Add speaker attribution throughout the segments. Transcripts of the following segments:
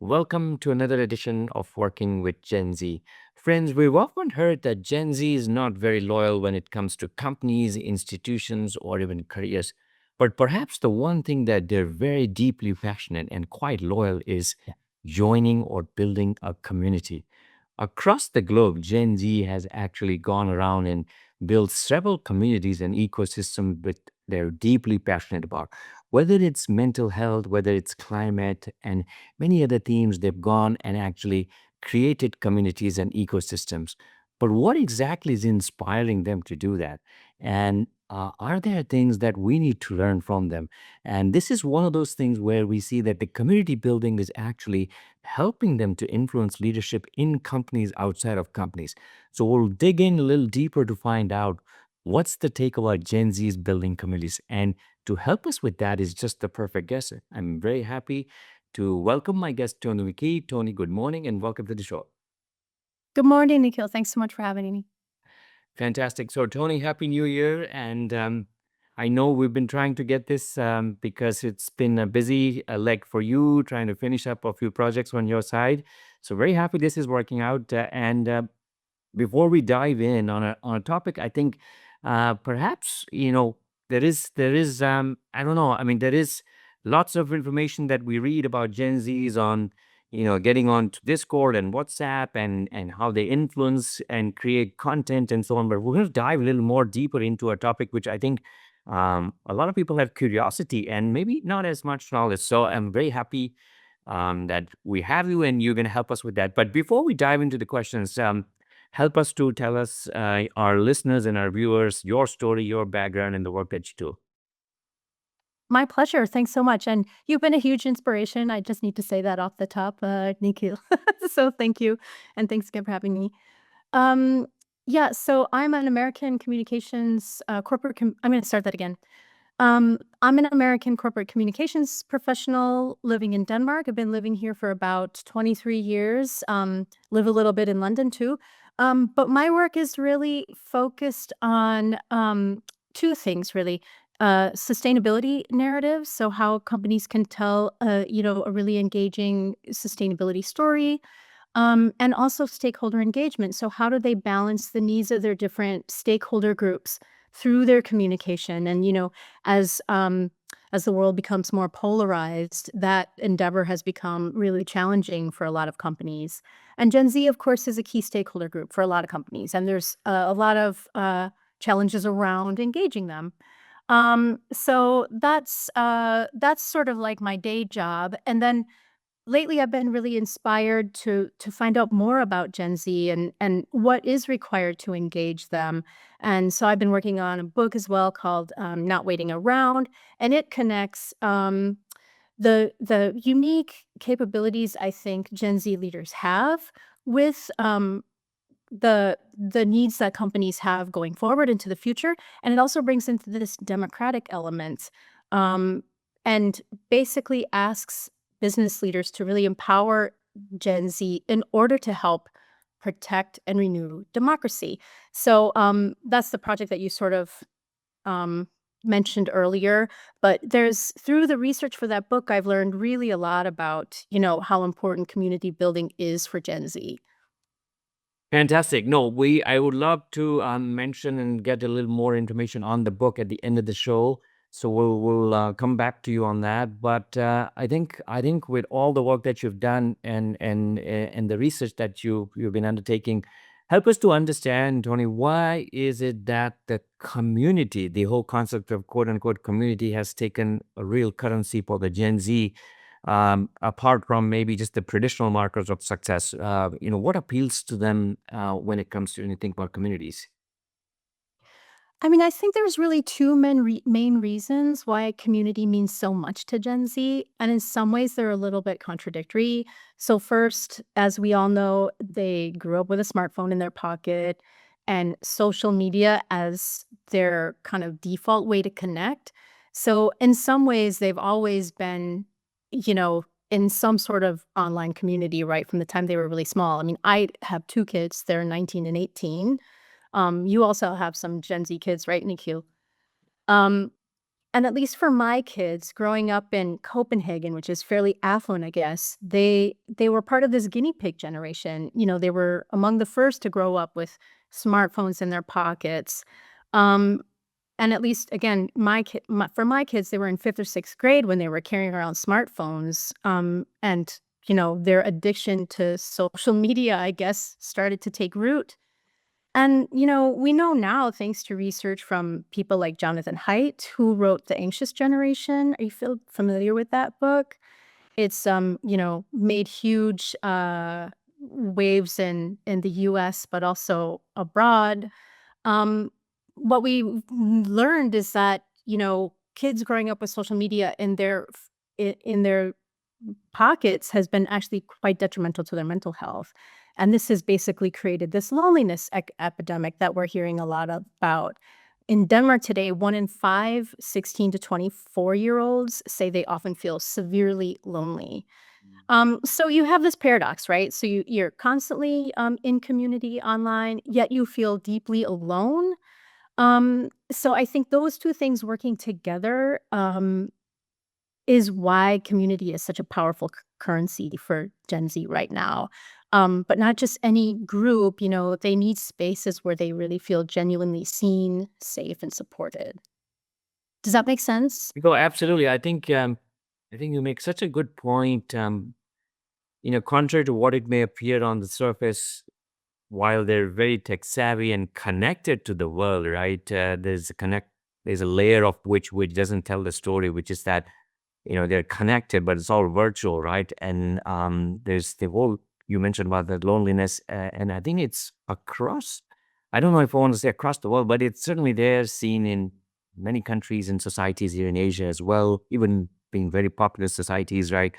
Speaker 1: Welcome to another edition of Working with Gen Z. Friends, we've often heard that Gen Z is not very loyal when it comes to companies, institutions, or even careers. But perhaps the one thing that they're very deeply passionate and quite loyal is joining or building a community. Across the globe, Gen Z has actually gone around and built several communities and ecosystems that they're deeply passionate about. Whether it's mental health, whether it's climate, and many other themes, they've gone and actually created communities and ecosystems. But what exactly is inspiring them to do that? And are there things that we need to learn from them? And this is one of those things where we see that the community building is actually helping them to influence leadership in companies outside of companies. So we'll dig in a little deeper to find out what's the take about Gen Z's building communities. And to help us with that is just the perfect guest. I'm very happy to welcome my guest, Tony McKee. Tony, good morning and welcome to the show.
Speaker 2: Good morning, Nikhil. Thanks so much for having me.
Speaker 1: Fantastic. So, Tony, Happy New Year. And I know we've been trying to get this because it's been a busy leg for you, trying to finish up a few projects on your side. So, very happy this is working out. And before we dive in on a topic, I think perhaps there is I don't know. I mean, there is lots of information that we read about Gen Zs on getting on to Discord and WhatsApp and how they influence and create content and so on. But we're going to dive a little more deeper into a topic which I think a lot of people have curiosity and maybe not as much knowledge. So I'm very happy that we have you and you're going to help us with that. But before we dive into the questions, help us to tell us, our listeners and our viewers, your story, your background, and the work that you do.
Speaker 2: My pleasure. Thanks so much. And you've been a huge inspiration. I just need to say that off the top, Nikhil. So thank you. And thanks again for having me. Um, yeah, so I'm an American communications I'm going to start that again. I'm an American corporate communications professional living in Denmark. I've been living here for about 23 years. Live a little bit in London too. But my work is really focused on two things, really. Sustainability narratives, so how companies can tell, a really engaging sustainability story, and also stakeholder engagement. So how do they balance the needs of their different stakeholder groups through their communication? And as as the world becomes more polarized, that endeavor has become really challenging for a lot of companies. And Gen Z, of course, is a key stakeholder group for a lot of companies, and there's a lot of challenges around engaging them. So that's sort of like my day job, and then lately, I've been really inspired to find out more about Gen Z and what is required to engage them. And so I've been working on a book as well called Not Waiting Around, and it connects the unique capabilities I think Gen Z leaders have with the needs that companies have going forward into the future, and it also brings into this democratic element, um, and basically asks business leaders to really empower Gen Z in order to help protect and renew democracy. So that's the project that you sort of um, mentioned earlier. But there's through the research for that book, I've learned really a lot about how important community building is for Gen Z.
Speaker 1: Fantastic. No, I would love to mention and get a little more information on the book at the end of the show. So we'll come back to you on that. But I think with all the work that you've done and the research that you've been undertaking, help us to understand, Tony, why is it that the community, the whole concept of quote unquote community, has taken a real currency for the Gen Z, apart from maybe just the traditional markers of success? What appeals to them when it comes to anything about communities?
Speaker 2: I mean, I think there's really two main reasons why community means so much to Gen Z, and in some ways they're a little bit contradictory. So first, as we all know, they grew up with a smartphone in their pocket and social media as their kind of default way to connect. So in some ways, they've always been, in some sort of online community right from the time they were really small. I mean, I have two kids, they're 19 and 18. You also have some Gen Z kids, right, Nikhil? Um, And at least for my kids growing up in Copenhagen, which is fairly affluent, I guess, they were part of this guinea pig generation. They were among the first to grow up with smartphones in their pockets. Um, and at least again, for my kids, they were in 5th or 6th grade when they were carrying around smartphones. And their addiction to social media, I guess, started to take root. And, we know now, thanks to research from people like Jonathan Haidt, who wrote The Anxious Generation. Are you feel familiar with that book? It's made huge waves in the US, but also abroad. Um, what we learned is that, kids growing up with social media in their pockets has been actually quite detrimental to their mental health. And this has basically created this loneliness epidemic that we're hearing a lot about. In Denmark today, 1 in 5 16 to 24-year-olds say they often feel severely lonely. So you have this paradox, right? So you're constantly in community online, yet you feel deeply alone. So I think those two things working together is why community is such a powerful currency for Gen Z right now. But not just any group, they need spaces where they really feel genuinely seen, safe, and supported. Does that make sense?
Speaker 1: Oh, absolutely. I think you make such a good point. Contrary to what it may appear on the surface, while they're very tech savvy and connected to the world, right? There's a layer of which doesn't tell the story, which is that they're connected, but it's all virtual, right? And there's the whole you mentioned about the loneliness, and I think it's across. I don't know if I want to say across the world, but it's certainly there, seen in many countries and societies here in Asia as well, even being very popular societies, right?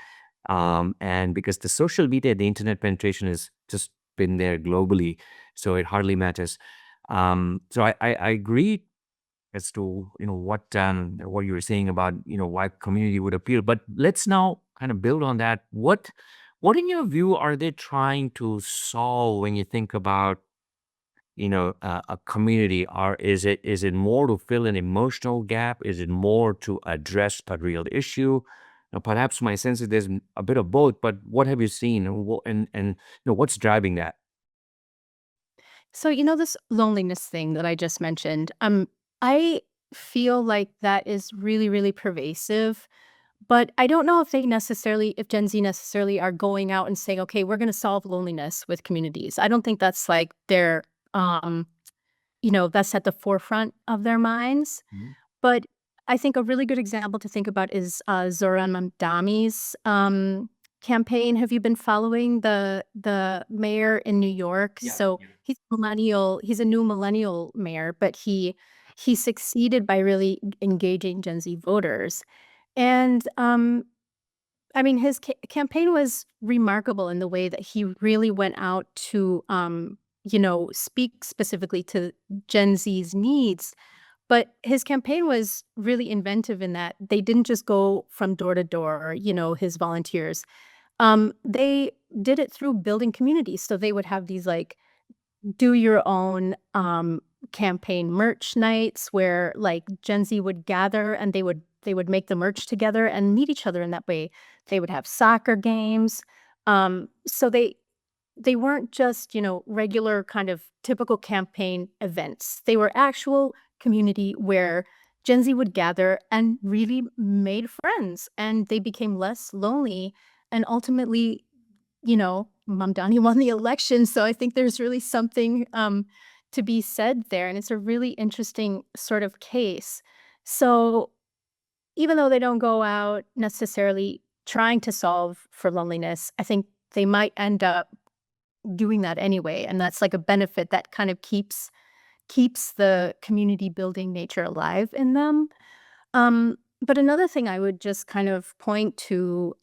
Speaker 1: And because the social media, the internet penetration has just been there globally, so it hardly matters. So I agree as to what you were saying about why community would appeal. But let's now kind of build on that. What in your view are they trying to solve when you think about a community? Or is it more to fill an emotional gap? Is it more to address a real issue? Now, perhaps my sense is there's a bit of both. But what have you seen, and what's driving that?
Speaker 2: So, this loneliness thing that I just mentioned, I feel like that is really, really pervasive. But I don't know if Gen Z necessarily are going out and saying, okay, we're going to solve loneliness with communities. I don't think that's like um, that's at the forefront of their minds.
Speaker 1: Mhm.
Speaker 2: But I think a really good example to think about is Zoran Mamdani's campaign. Have you been following the mayor in New York?
Speaker 1: Yeah.
Speaker 2: So
Speaker 1: Yeah.
Speaker 2: he's millennial. He's a new millennial mayor, but he succeeded by really engaging Gen Z voters. And I mean, his campaign was remarkable in the way that he really went out to speak specifically to Gen Z's needs, but his campaign was really inventive in that they didn't just go from door to door, his volunteers. They did it through building communities. So they would have these like do your own campaign merch nights where like Gen Z would gather and they would make the merch together and meet each other in that way. They would have soccer games. So they weren't just, regular kind of typical campaign events. They were actual community where Gen Z would gather and really made friends and they became less lonely. And ultimately, Mamdani won the election. So I think there's really something to be said there. And it's a really interesting sort of case. So even though they don't go out necessarily trying to solve for loneliness, I think they might end up doing that anyway, and that's like a benefit that kind of keeps the community building nature alive in them. But another thing I would just kind of point to,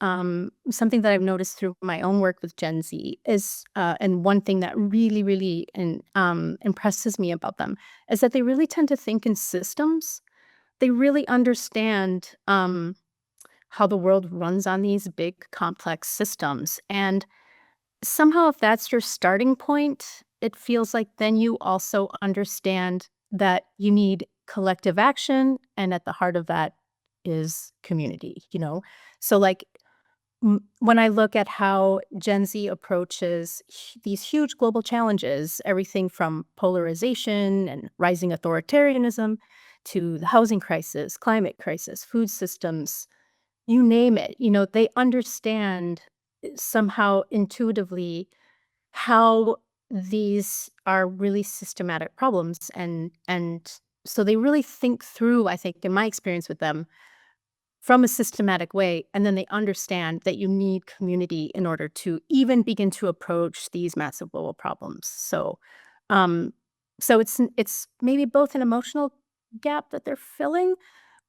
Speaker 2: something that I've noticed through my own work with Gen Z is, and one thing that really, really impresses me about them is that they really tend to think in systems. They really understand how the world runs on these big, complex systems, and somehow, if that's your starting point, it feels like then you also understand that you need collective action, and at the heart of that is community, you know? So, like, when I look at how Gen Z approaches these huge global challenges, everything from polarization and rising authoritarianism to the housing crisis, climate crisis, food systems, you name it, you know, they understand somehow intuitively how these are really systematic problems, and so they really think through, I think, in my experience with them, from a systematic way, and then they understand that you need community in order to even begin to approach these massive global problems. Um, so it's maybe both an emotional gap that they're filling,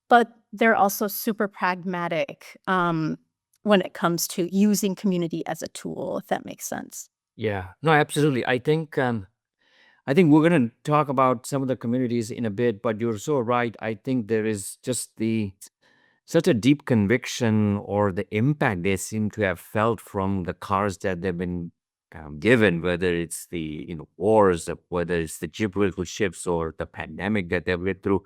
Speaker 2: but they're also super pragmatic when it comes to using community as a tool, if that makes sense.
Speaker 1: Yeah, no, absolutely. I think we're going to talk about some of the communities in a bit, but you're so right. I think there is just the such a deep conviction or the impact they seem to have felt from the cars that they've been given, whether it's the wars, whether it's the geopolitical shifts or the pandemic that they've lived through,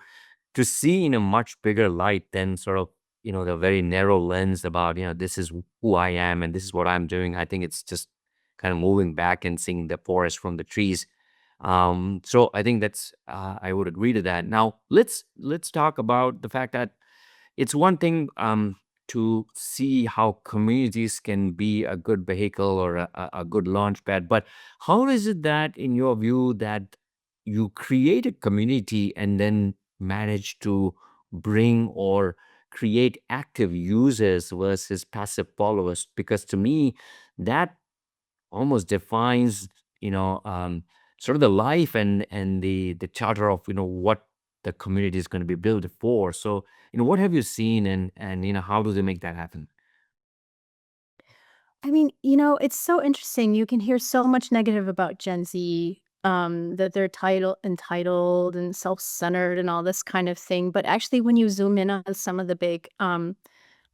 Speaker 1: to see in a much bigger light than sort of the very narrow lens about this is who I am and this is what I'm doing. I think it's just kind of moving back and seeing the forest from the trees. So I think that's I would agree to that. Now let's talk about the fact that it's one thing to see how communities can be a good vehicle or a good launch pad, but how is it that, in your view, that you create a community and then manage to bring or create active users versus passive followers? Because to me, that almost defines you know um, sort of the life and the charter of what the community is going to be built for. So what have you seen, and how do they make that happen?
Speaker 2: I mean, you know, it's so interesting. You can hear so much negative about Gen Z, that they're entitled and self-centered and all this kind of thing. But actually, when you zoom in on some of the big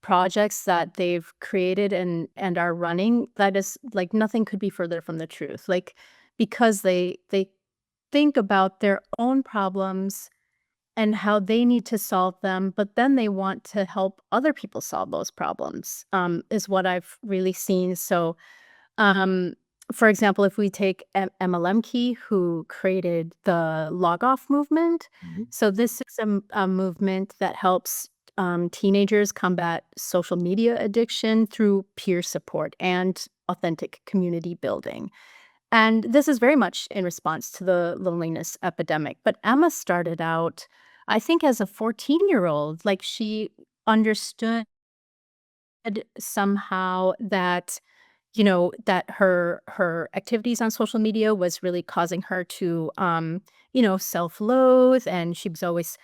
Speaker 2: projects that they've created and are running, that is like nothing could be further from the truth. Like because they think about their own problems and how they need to solve them, but then they want to help other people solve those problems, is what I've really seen. So, um, for example, if we take Emma Lemke, who created the log off movement.
Speaker 1: Mhm.
Speaker 2: So this is a movement that helps teenagers combat social media addiction through peer support and authentic community building. And this is very much in response to the loneliness epidemic. But Emma started out, I think, as a 14-year-old. Like she understood somehow that, you know, that her activities on social media was really causing her to, you know, self-loathe, and she was always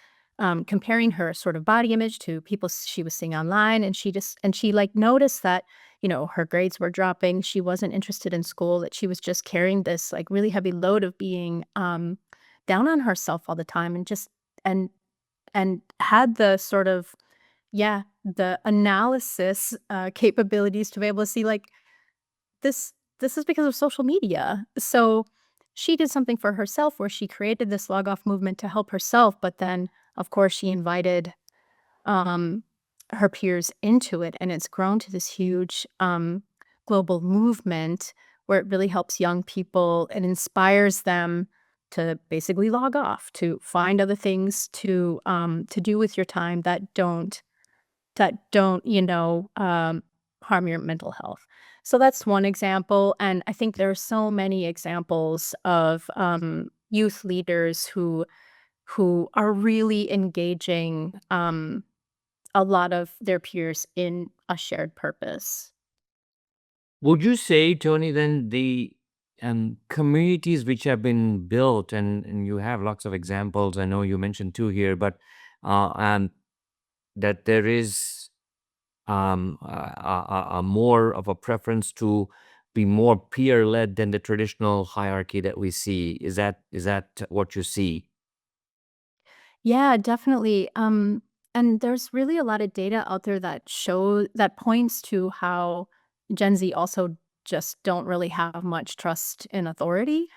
Speaker 2: comparing her sort of body image to people she was seeing online, and she like noticed that, you know, her grades were dropping, she wasn't interested in school, that she was just carrying this like really heavy load of being down on herself all the time, and just and and had the sort of, yeah, the analysis capabilities to be able to see like this is because of social media. So she did something for herself where she created this log off movement to help herself, but then of course she invited um her peers into it, and it's grown to this huge global movement where it really helps young people and inspires them to basically log off, to find other things to do with your time that don't, you know, harm your mental health. So that's one example, and I think there are so many examples of, youth leaders who are really engaging, a lot of their peers in a shared purpose.
Speaker 1: Would you say, Tony, then the communities which have been built, and you have lots of examples, I know you mentioned two here, but that there is a more of a preference to be more peer led than the traditional hierarchy that we see. Is that what you see?
Speaker 2: Yeah, definitely. And there's really a lot of data out there that points to how Gen Z also just don't really have much trust in authority.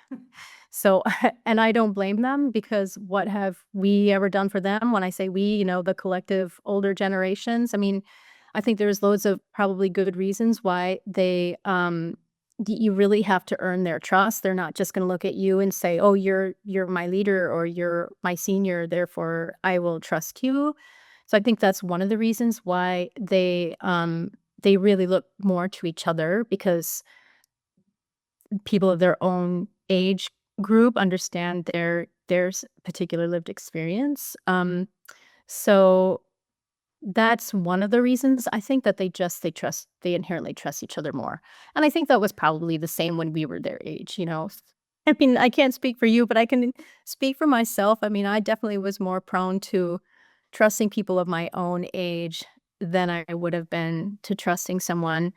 Speaker 2: So, and I don't blame them because what have we ever done for them? When I say we, the collective older generations. I mean, I think there's loads of probably good reasons why you really have to earn their trust. They're not just going to look at you and say, "Oh, you're my leader or you're my senior, therefore I will trust you." So I think that's one of the reasons why they really look more to each other because people of their own age group understand their particular lived experience. So that's one of the reasons I think that they inherently trust each other more. And I think that was probably the same when we were their age. I mean, I can't speak for you, but I can speak for myself. I mean, I definitely was more prone to trusting people of my own age than I would have been to trusting someone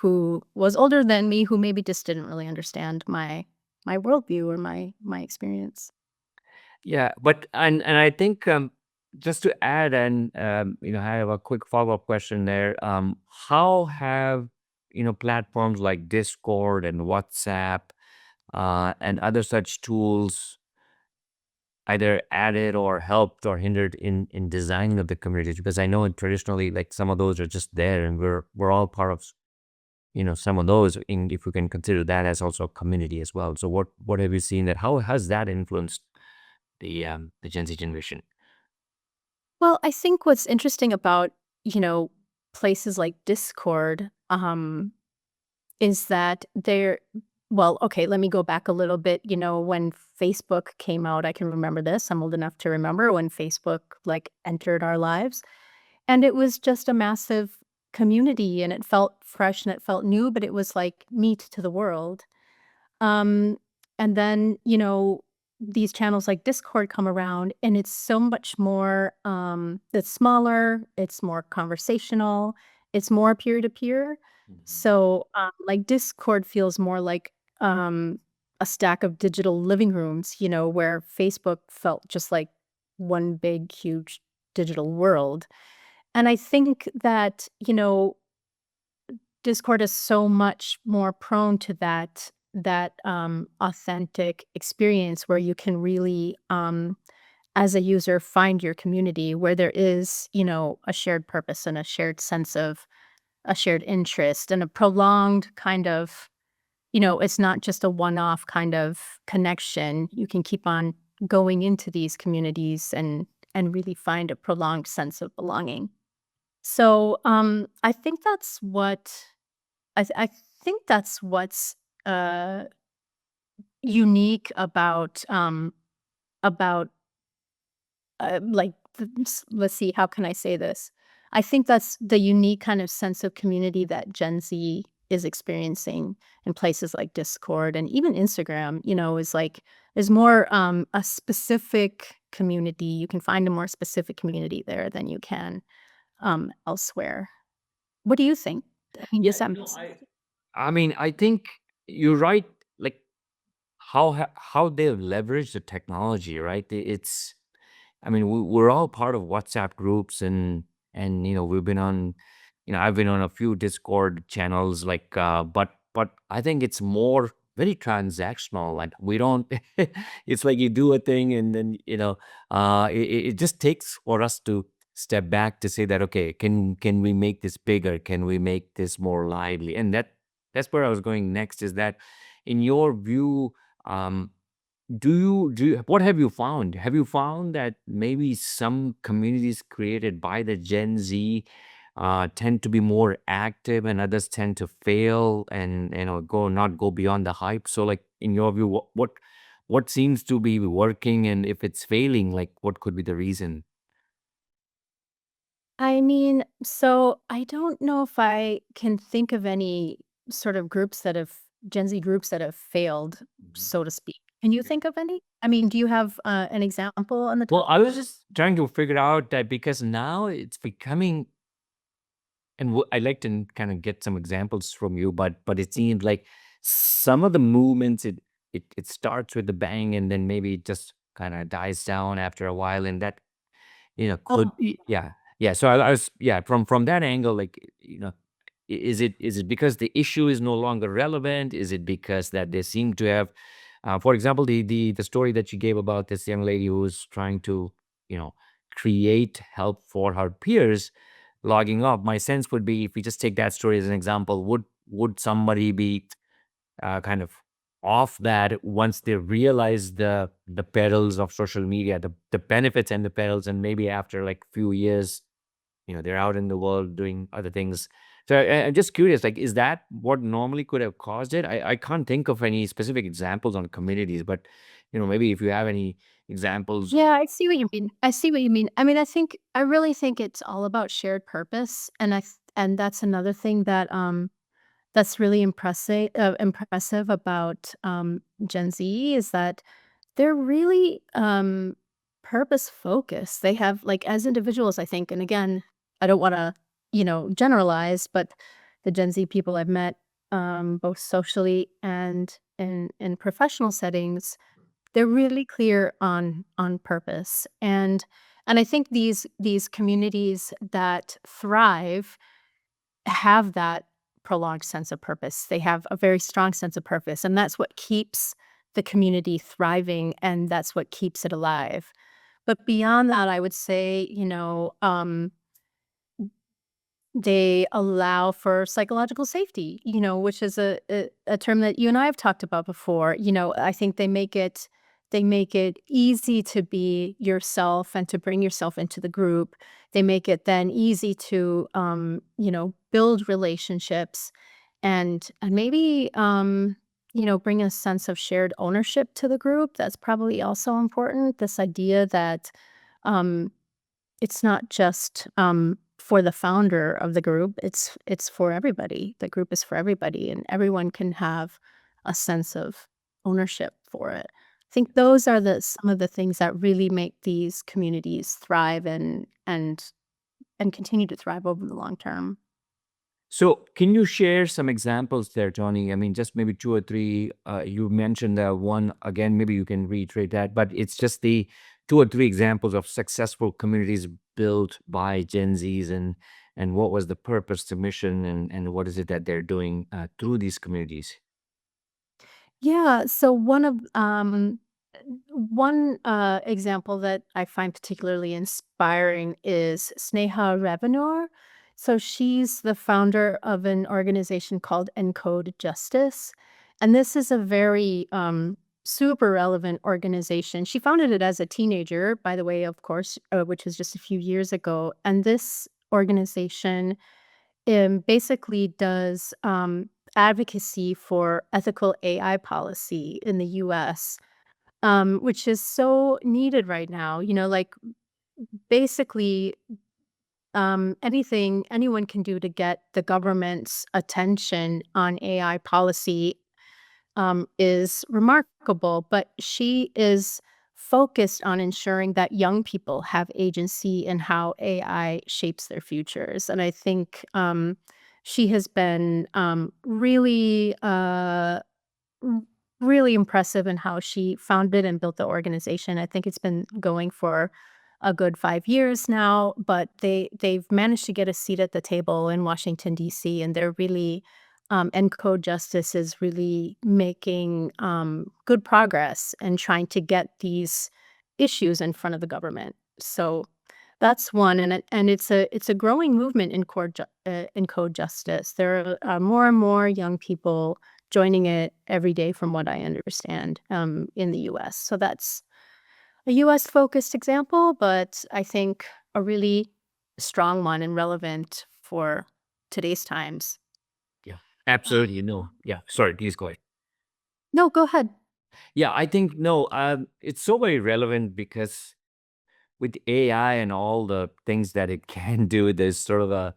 Speaker 2: who was older than me, who maybe just didn't really understand my worldview or my experience.
Speaker 1: Yeah, but and I think just to add and I have a quick follow-up question there. How have platforms like Discord and WhatsApp and other such tools either added or helped or hindered in designing of the communities? Because I know traditionally, like some of those are just there, and we're all part of some of those. If we can consider that as also a community as well. So what have you seen that how has that influenced the Gen Z generation?
Speaker 2: Well, I think what's interesting about, places like Discord, is that they're well, okay, let me go back a little bit. When Facebook came out, I can remember this. I'm old enough to remember when Facebook like entered our lives. And it was just a massive community and it felt fresh and it felt new, but it was like meat to the world. Um, and then, these channels like Discord come around and it's so much more, it's smaller, it's more conversational, it's more peer to peer.
Speaker 1: Mhm.
Speaker 2: So, like Discord feels more like a stack of digital living rooms, where Facebook felt just like one big, huge digital world. And I think that, Discord is so much more prone to that authentic experience where you can really, as a user, find your community where there is, a shared purpose and a shared sense of a shared interest and a prolonged kind of, it's not just a one-off kind of connection. You can keep on going into these communities and really find a prolonged sense of belonging. So, I think that's what I think that's what's, uh, unique about, like, let's see, how can I say this? I think that's the unique kind of sense of community that Gen Z is experiencing in places like Discord and even Instagram, is more, a specific community. You can find a more specific community there than you can, elsewhere. What do you think?
Speaker 1: Yeah,
Speaker 2: Yes, I'm
Speaker 1: I mean, I think you're right. Like how they've leveraged the technology, right? I mean, we're all part of WhatsApp groups, and we've been on, I've been on a few Discord channels, like, but I think it's more very transactional. Like we don't, it's like you do a thing, and then it just takes for us to step back to say that, okay, can we make this bigger? Can we make this more lively? And that's where I was going next. Is that in your view? Um, what have you found? Have you found that maybe some communities created by the Gen Z tend to be more active and others tend to fail and go beyond the hype? So like in your view, what seems to be working, and if it's failing, like what could be the reason?
Speaker 2: I mean, so I don't know if I can think of any sort of groups that have Gen Z groups that have failed,
Speaker 1: Mhm.
Speaker 2: so to speak. Can you
Speaker 1: Okay.
Speaker 2: think of any? I mean, do you have an example on the
Speaker 1: Well,
Speaker 2: top?
Speaker 1: I was just trying to figure out that because now it's becoming. And I like to kind of get some examples from you, but it seems like some of the movements, it starts with the bang, and then maybe it just kind of dies down after a while, and that could,
Speaker 2: Oh,
Speaker 1: yeah, yeah. So I was, yeah, from that angle, like, is it because the issue is no longer relevant? Is it because that they seem to have For example, the story that you gave about this young lady who was trying to, you know, create help for her peers logging off. My sense would be, if we just take that story as an example, would somebody be kind of off that once they realize the perils of social media, the benefits and the perils, and maybe after like few years, they're out in the world doing other things. So I'm just curious, like, is that what normally could have caused it? I can't think of any specific examples on communities, but maybe if you have any examples.
Speaker 2: Yeah, I see what you mean. I see what you mean. I mean, I really think it's all about shared purpose, and and that's another thing that that's really impressive about Gen Z is that they're really purpose focused. They have like as individuals, I think, and again, I don't want to generalize, but the Gen Z people I've met, both socially and in professional settings, they're really clear on purpose, and I think these communities that thrive have that prolonged sense of purpose. They have a very strong sense of purpose, and that's what keeps the community thriving, and that's what keeps it alive. But beyond that, I would say, they allow for psychological safety, which is a term that you and I have talked about before. I think they make it easy to be yourself and to bring yourself into the group. They make it then easy to build relationships and maybe bring a sense of shared ownership to the group. That's probably also important. This idea that um it's not just, for the founder of the group, it's for everybody. The group is for everybody, and everyone can have a sense of ownership for it. I think those are the some of the things that really make these communities thrive and continue to thrive over the long term.
Speaker 1: So, can you share some examples there, Tony? I mean, just maybe two or three. You mentioned one again. Maybe you can reiterate that, but it's just the two or three examples of successful communities built by Gen Zs, and what was the purpose, the mission, and what is it that they're doing through these communities?
Speaker 2: Yeah, so one example that I find particularly inspiring is Sneha Revanur. So she's the founder of an organization called Encode Justice, and this is a very super relevant organization. She founded it as a teenager, by the way, of course, which was just a few years ago. And this organization basically does advocacy for ethical AI policy in the US, which is so needed right now. Like basically anything anyone can do to get the government's attention on AI policy is remarkable, but she is focused on ensuring that young people have agency in how AI shapes their futures. And I think she has been r- really impressive in how she founded and built the organization. I think it's been going for a good 5 years now, but they've managed to get a seat at the table in Washington D.C. and they're really Encode Justice is really making good progress and trying to get these issues in front of the government. So that's one, and it's a growing movement in code justice. There are more and more young people joining it every day, from what I understand, in the U.S. So that's a U.S. focused example, but I think a really strong one and relevant for today's times.
Speaker 1: Yeah, absolutely. No, yeah. Sorry, please go ahead.
Speaker 2: No, go ahead.
Speaker 1: Yeah, I think no. It's so very relevant because with AI and all the things that it can do, there's sort of a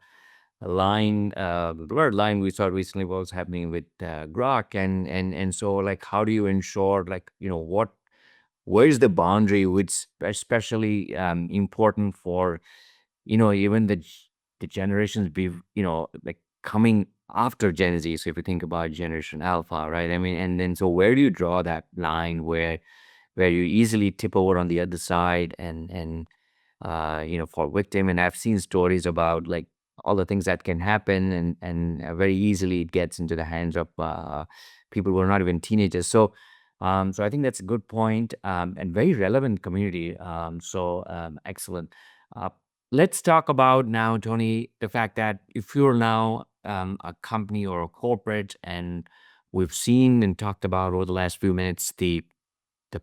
Speaker 1: line, the blurred line we saw recently was happening with Grok, and so like, how do you ensure, like, where is the boundary, which especially important for even the generations like coming after Gen Z. So if you think about Generation Alpha, right? I mean, and then so where do you draw that line where you easily tip over on the other side, and for victim. And I've seen stories about like all the things that can happen, and very easily it gets into the hands of people who are not even teenagers. So So I think that's a good point, and very relevant community. Excellent. Uh, let's talk about now, Tony, the fact that if you're now a company or a corporate, and we've seen and talked about over the last few minutes the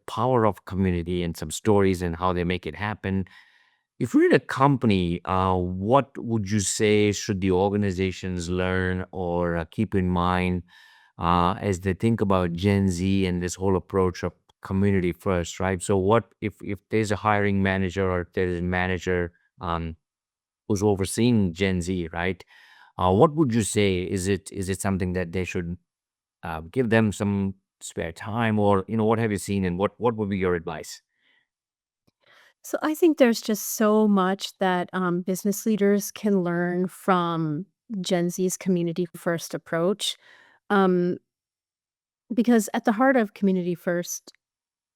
Speaker 1: power of community and some stories and how they make it happen. If we're in a company, what would you say should the organizations learn or keep in mind as they think about Gen Z and this whole approach of community first, right? So, what if there's a hiring manager or if there's a manager who's overseeing Gen Z, right? What would you say? Is it something that they should give them some spare time, or what have you seen, and what would be your advice?
Speaker 2: So I think there's just so much that business leaders can learn from Gen Z's community first approach. Um, because at the heart of community first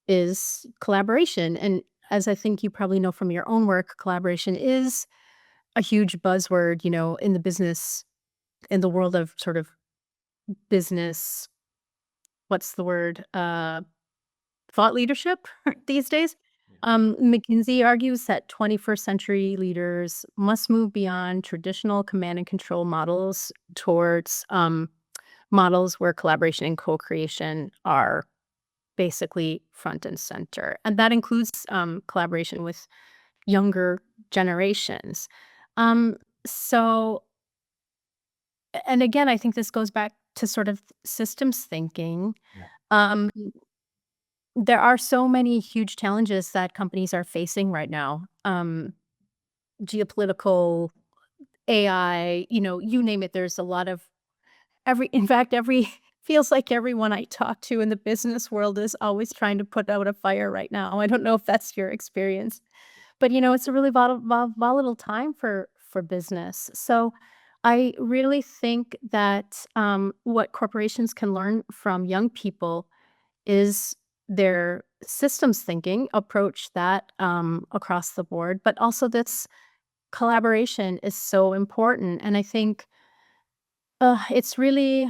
Speaker 2: is collaboration. And as I think you probably know from your own work, collaboration is a huge buzzword, in the business, in the world of sort of business, what's the word? Thought leadership these days. McKinsey argues that 21st century leaders must move beyond traditional command and control models towards models where collaboration and co creation are basically front and center. And that includes collaboration with younger generations. Um, so, and again, I think this goes back to sort of systems thinking.
Speaker 1: Yeah.
Speaker 2: Um, there are so many huge challenges that companies are facing right now. Geopolitical, AI, you name it. There's a lot of in fact, feels like everyone I talk to in the business world is always trying to put out a fire right now. I don't know if that's your experience, but it's a really volatile time for business. So I really think that what corporations can learn from young people is their systems thinking approach that across the board, but also this collaboration is so important. And I think it's really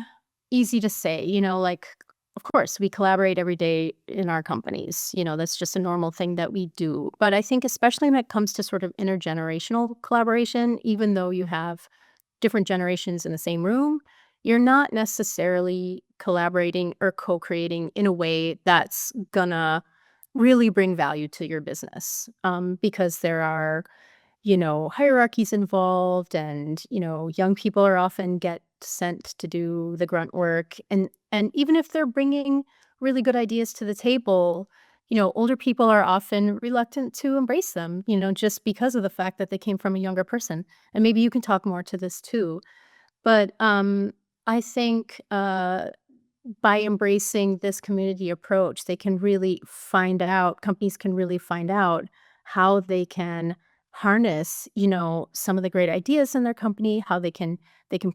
Speaker 2: easy to say, like, of course, we collaborate every day in our companies. That's just a normal thing that we do. But I think, especially when it comes to sort of intergenerational collaboration, even though you have different generations in the same room, you're not necessarily collaborating or co creating in a way that's gonna really bring value to your business because there are hierarchies involved and, young people are often get sent to do the grunt work. And even if they're bringing really good ideas to the table, older people are often reluctant to embrace them, just because of the fact that they came from a younger person. And maybe you can talk more to this too. But I think by embracing this community approach, they can really find out, companies can really find out how they can harness, some of the great ideas in their company, how they can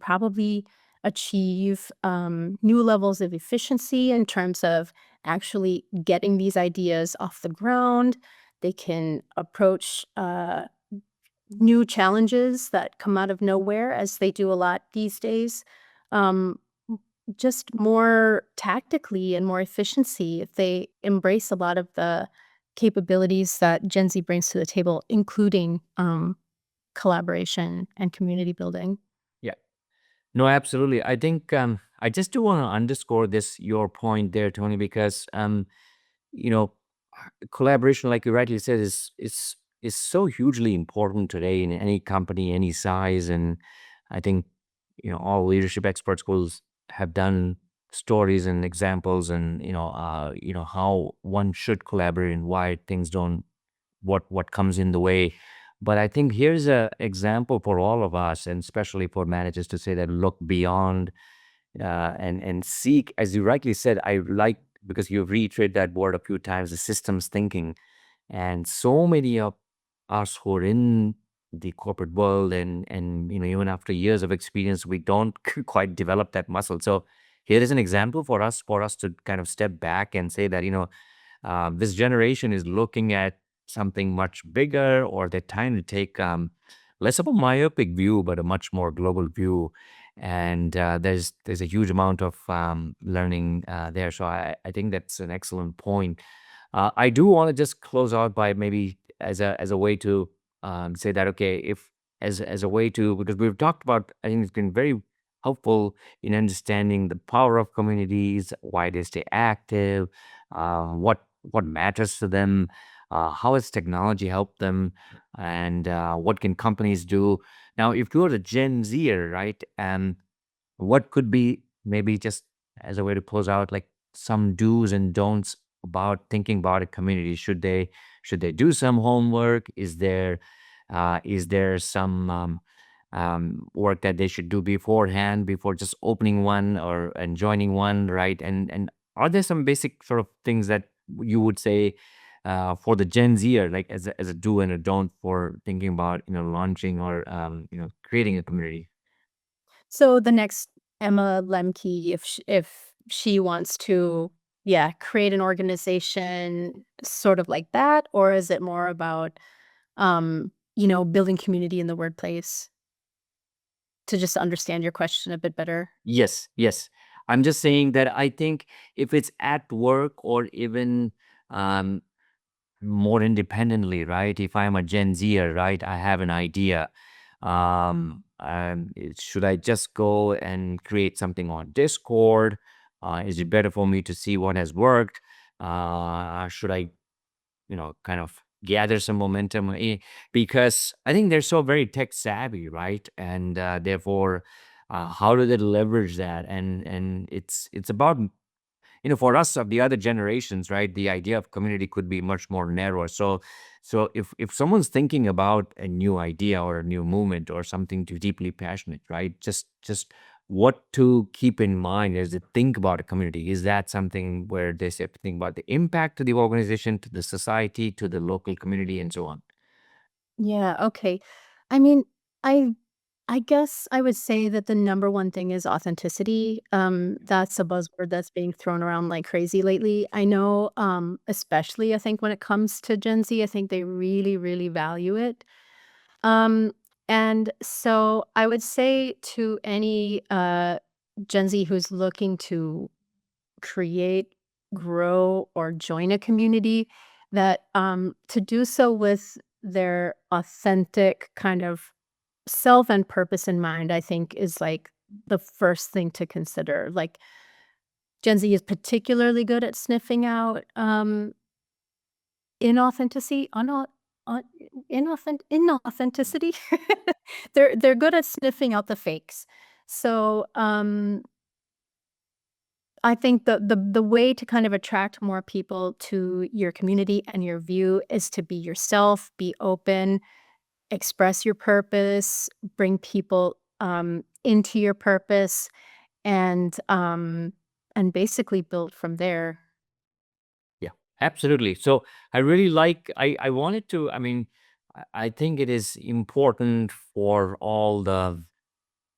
Speaker 2: probably achieve new levels of efficiency in terms of actually getting these ideas off the ground. They can approach new challenges that come out of nowhere, as they do a lot these days. Um, just more tactically and more efficiency if they embrace a lot of the capabilities that Gen Z brings to the table, including collaboration and community building.
Speaker 1: Yeah. No, absolutely. I think I just do want to underscore this your point there, Tony, because you know, collaboration, like you rightly said, is so hugely important today in any company, any size. And I think all leadership expert schools have done stories and examples, and how one should collaborate and why things don't what comes in the way. But I think here's a example for all of us, and especially for managers, to say that look beyond and seek, as you rightly said. I like, because you've reiterated that word a few times, the systems thinking. And so many of us who are in the corporate world, and even after years of experience, we don't quite develop that muscle. So here is an example for us to kind of step back and say that this generation is looking at something much bigger, or they're trying to take less of a myopic view, but a much more global view. and there's a huge amount of learning there. So I think that's an excellent point. I do want to just close out by maybe as a way to say that, okay, if as a way to, because we've talked about, I think it's been very helpful in understanding the power of communities, why they stay active, what matters to them, how has technology helped them, and what can companies do. Now, if you're a Gen Zer, right, and what could be, maybe just as a way to close out, like some do's and don'ts about thinking about a community? Should they do some homework? Is there some work that they should do beforehand before just opening one or and joining one, right? And are there some basic sort of things that you would say for the Gen Zer, like as a do and a don't for thinking about launching or creating a community?
Speaker 2: So the next Emma Lemke, if she wants to, yeah, create an organization sort of like that, or is it more about, building community in the workplace? To just understand your question a bit better.
Speaker 1: Yes, yes. I'm just saying that I think if it's at work or even um, more independently, right? If I'm a Gen Zer, right, I have an idea. Should I just go and create something on Discord? Is it better for me to see what has worked? Should I kind of gather some momentum, because I think they're so very tech savvy, right? And therefore, how do they leverage that? And it's about for us of the other generations, right? The idea of community could be much more narrow. So if someone's thinking about a new idea or a new movement or something too deeply passionate, right? Just what to keep in mind as they think about a community. Is that something where they say think about the impact to the organization, to the society, to the local community, and so on?
Speaker 2: Yeah, okay. I mean, I I guess I would say that the number one thing is authenticity. That's a buzzword that's being thrown around like crazy lately. I know, especially I think when it comes to Gen Z, I think they really, really value it. Um, and so I would say to any Gen Z who's looking to create, grow, or join a community, that to do so with their authentic kind of self and purpose in mind, I think is like the first thing to consider. Like Gen Z is particularly good at sniffing out inauthenticity, un- inauthenticity. They're good at sniffing out the fakes. So I think the way to kind of attract more people to your community and your view is to be yourself, be open, express your purpose, bring people into your purpose, and basically build from there.
Speaker 1: Yeah, absolutely. So I really like, I wanted to, I mean, I think it is important for all the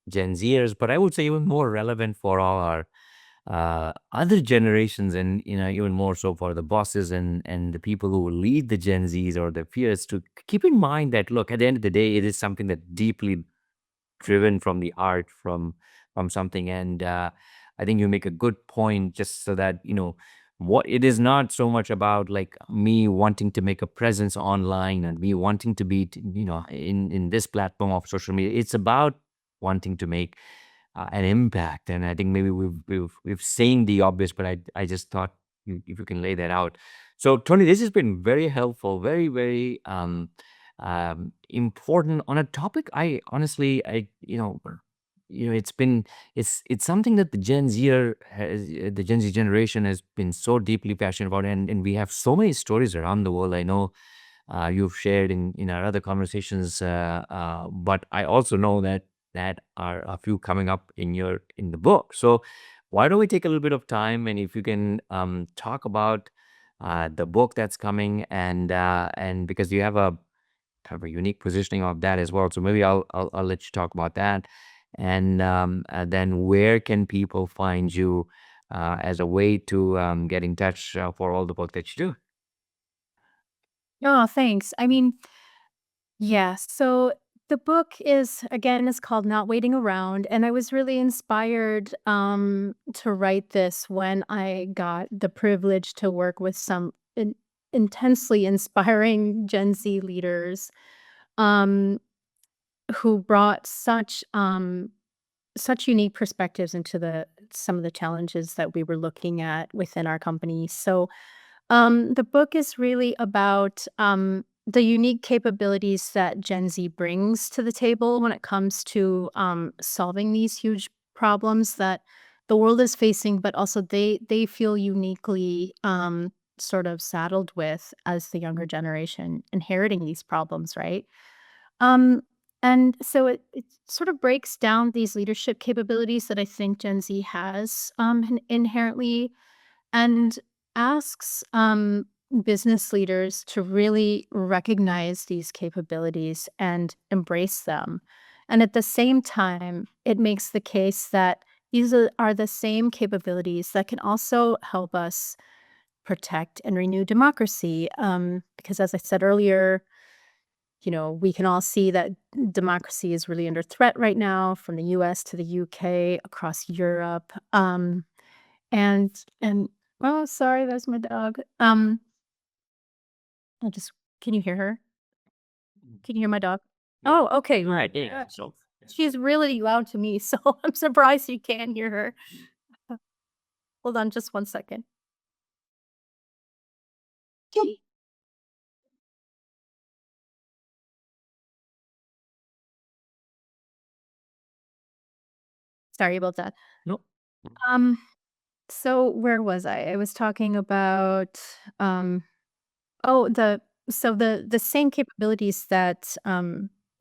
Speaker 1: Gen Zers, but I would say even more relevant for all our other generations, and even more so for the bosses and the people who will lead the Gen Zs or the peers, to keep in mind that, look, at the end of the day, it is something that deeply driven from the art, from something. And I think you make a good point, just so that what it is not so much about like me wanting to make a presence online and me wanting to be in this platform of social media. It's about wanting to make an impact. And I think maybe we've saying the obvious, but I just thought, if you can lay that out. So Tony, this has been very helpful, very very important on a topic. I honestly, it's something that the Gen Z generation has been so deeply passionate about, and we have so many stories around the world. I know you've shared in our other conversations, but I also know that are a few coming up in the book. So why don't we take a little bit of time, and if you can talk about the book that's coming, and because you have a kind of a unique positioning of that as well. So maybe I'll let you talk about that, and then where can people find you as a way to get in touch for all the work that you do?
Speaker 2: Oh, thanks. I mean, yeah. So The book is called Not Waiting Around, and I was really inspired to write this when I got the privilege to work with some intensely inspiring Gen Z leaders um, who brought such unique perspectives into the some of the challenges that we were looking at within our company. So the book is really about the unique capabilities that Gen Z brings to the table when it comes to solving these huge problems that the world is facing, but also they feel uniquely sort of saddled with as the younger generation inheriting these problems, right? Um, and so it sort of breaks down these leadership capabilities that I think Gen Z has inherently and asks business leaders to really recognize these capabilities and embrace them. And at the same time, it makes the case that are the same capabilities that can also help us protect and renew democracy. Because as I said earlier, we can all see that democracy is really under threat right now from the US to the UK, across Europe. And oh, sorry, that's my dog. I'll just can you hear her? Can you hear my dog?
Speaker 1: Yeah.
Speaker 2: Oh, okay.
Speaker 1: Right. Yeah.
Speaker 2: Uh,
Speaker 1: So
Speaker 2: she's really loud to me, so I'm surprised you can hear her. Uh, Hold on just one second. Kitty. Sorry about that.
Speaker 1: no.
Speaker 2: Um, so where was I? I was talking about oh, the same capabilities that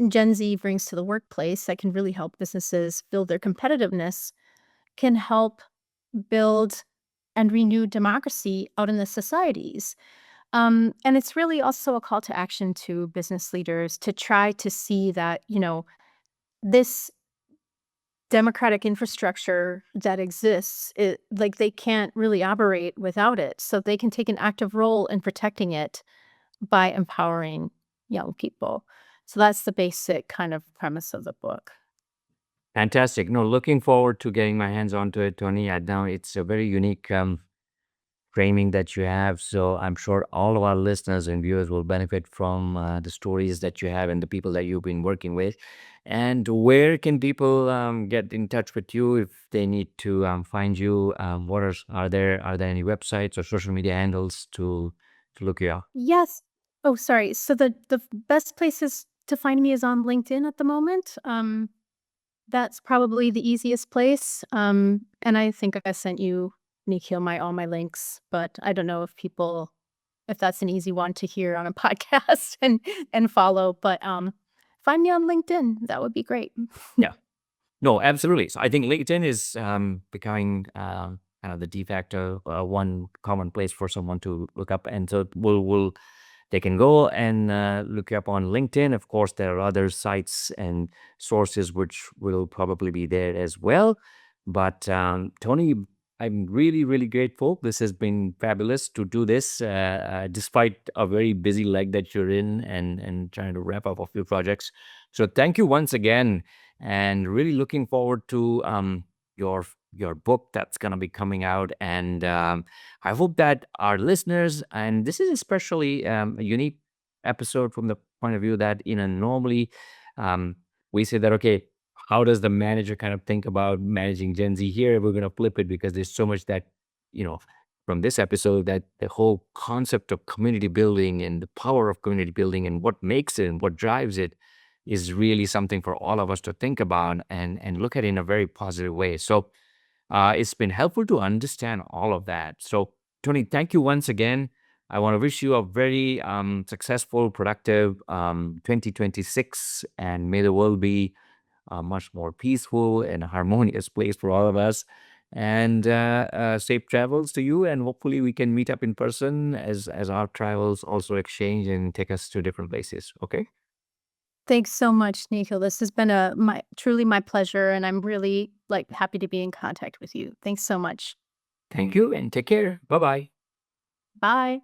Speaker 2: Gen Z brings to the workplace that can really help businesses build their competitiveness can help build and renew democracy out in the societies. And it's really also a call to action to business leaders to try to see that, this democratic infrastructure that exists, like they can't really operate without it. So they can take an active role in protecting it by empowering young people. So that's the basic kind of premise of the book.
Speaker 1: Fantastic. No, looking forward to getting my hands onto it, Tony. I know it's a very unique framing that you have. So I'm sure all of our listeners and viewers will benefit from the stories that you have and the people that you've been working with. And where can people get in touch with you if they need to find you? Are there any websites or social media handles to look you up?
Speaker 2: Yes. Oh, sorry. So the best places to find me is on LinkedIn at the moment. That's probably the easiest place. And I think I sent you, Nikhil, my all my links, but I don't know if that's an easy one to hear on a podcast and follow. But find me on LinkedIn. That would be great.
Speaker 1: Yeah. No, absolutely. So I think LinkedIn is becoming kind of the de facto one common place for someone to look up, and so they can go and look you up on LinkedIn. Of course, there are other sites and sources which will probably be there as well. But Tony, I'm really, really grateful. This has been fabulous to do this, despite a very busy leg that you're in and trying to wrap up a few projects. So thank you once again, and really looking forward to your book that's going to be coming out. And I hope that our listeners, and this is especially a unique episode from the point of view that normally um, we say that, okay, how does the manager kind of think about managing Gen Z? Here we're going to flip it, because there's so much that you know from this episode, that the whole concept of community building and the power of community building and what makes it and what drives it is really something for all of us to think about and look at in a very positive way. So it's been helpful to understand all of that. So, Tony, thank you once again. I want to wish you a very successful, productive 2026, and may the world be a much more peaceful and harmonious place for all of us. And safe travels to you, and hopefully we can meet up in person as our travels also exchange and take us to different places. Okay.
Speaker 2: Thanks so much, Nikhil. This has been my truly my pleasure, and I'm really like happy to be in contact with you. Thanks so much.
Speaker 1: Thank you, and take care. Bye bye.
Speaker 2: Bye.